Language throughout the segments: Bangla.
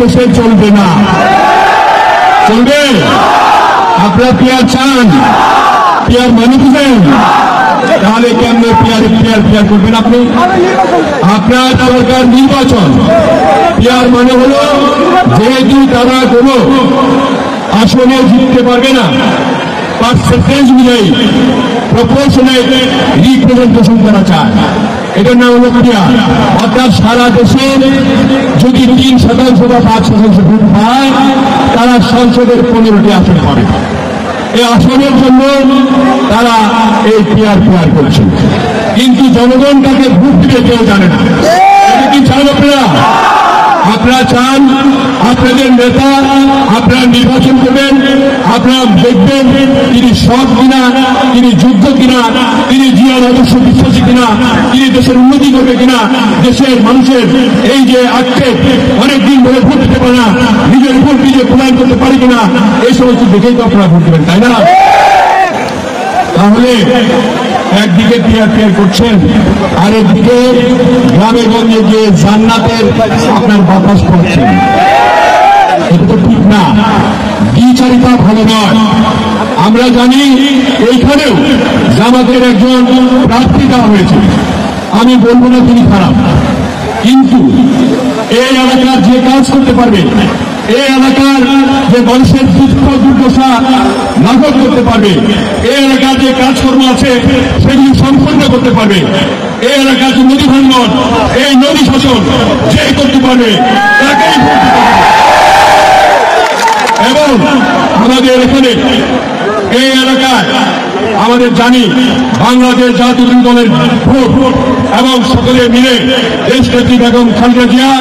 দেশে চলবে না। চলবে? আপনারা পিয়ার চান, পিয়ার মানে বুঝেন, তাহলে কেমন পিয়ার করবেন আপনি? আপনার দরকার নির্বাচন। পিয়ার মানে হলো যেহেতু তারা কোনো আসনে জিততে পারবে না, পার্সেন্টেজ অনুযায়ী প্রপোর্শনেট রিপ্রেজেন্টেশন করা চায়, এটার নাম হলো পিয়ার। অর্থাৎ সারা দেশে যদি 3% বা 5% ভোট পায়, তারা সংসদের 15টি আসন পাবে। এই আসনের জন্য তারা এই পিয়ার করছে, কিন্তু জনগণ তাকে ভোট দিতে কেউ জানে না। এটা কি চান আপনারা? আপনারা চান আপনাদের নেতা আপনারা নির্বাচন করবেন, আপনারা দেখবেন তিনি সৎ কিনা, তিনি যোগ্য কিনা, তিনি জিয়ার আদর্শ বিশ্বাসী কিনা, তিনি দেশের উন্নতি করবে কিনা, দেশের মানুষের এই যে আক্ষেপ অনেকদিন ধরে ভোট দিতে পারে না, নিজের ভোট নিজে প্রদান করতে পারে কিনা, এই সমস্ত দেখেই তো আপনারা ভোট দেবেন, তাই না? তাহলে একদিকে পিয়ার করছেন, আরেকদিকে গ্রামে গঞ্জে গিয়ে জান্নাতের আপনার বাতাস করছেন। এটা তো ঠিক না, দ্বিচারিতা ভালো নয়। আমরা জানি এইখানেও জামাতের একজন প্রার্থী দেওয়া হয়েছে, আমি বলবো না তিনি খারাপ, কিন্তু এই এলাকার যে কাজ করতে পারবে, এই এলাকার যে মানুষের দুঃখ দুর্দশা লাঘব করতে পারবে, এই এলাকার যে কাজকর্ম আছে সেগুলি সম্পন্ন করতে পারবে, এই এলাকার যে নদী ভাঙ্গন, এই নদী শাসন যে করতে পারবে তাকেই ভোট দিতে হবে। এবং আমাদের এখানে এই এলাকায় আমাদের জানি বাংলাদেশ জাতীয় দলের ভোট এবং সকলে মিলে দেশনেত্রী বেগম খালেদা জিয়া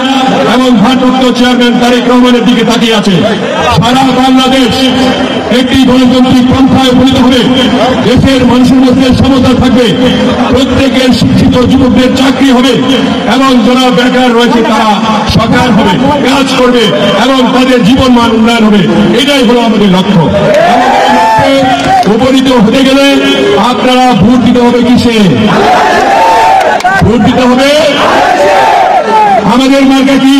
এবং ভারপ্রাপ্ত চেয়ারম্যান তারেক রহমানের দিকে তাকিয়ে আছে। সারা বাংলাদেশ একটি গণতান্ত্রিক পন্থায় উপনীত হবে, দেশের মানুষের মধ্যে সমতা থাকবে, প্রত্যেকের শিক্ষিত যুবকদের চাকরি হবে এবং যারা বেকার রয়েছে তারা সরকার হবে, কাজ করবে এবং তাদের জীবনমান উন্নয়ন হবে। এটাই হলো আমাদের লক্ষ্য। উপনীত হতে গেলে আপনারা ভোট দিতে হবে কিসে? ভোট দিতে হবে আমাদের মার্কা কি?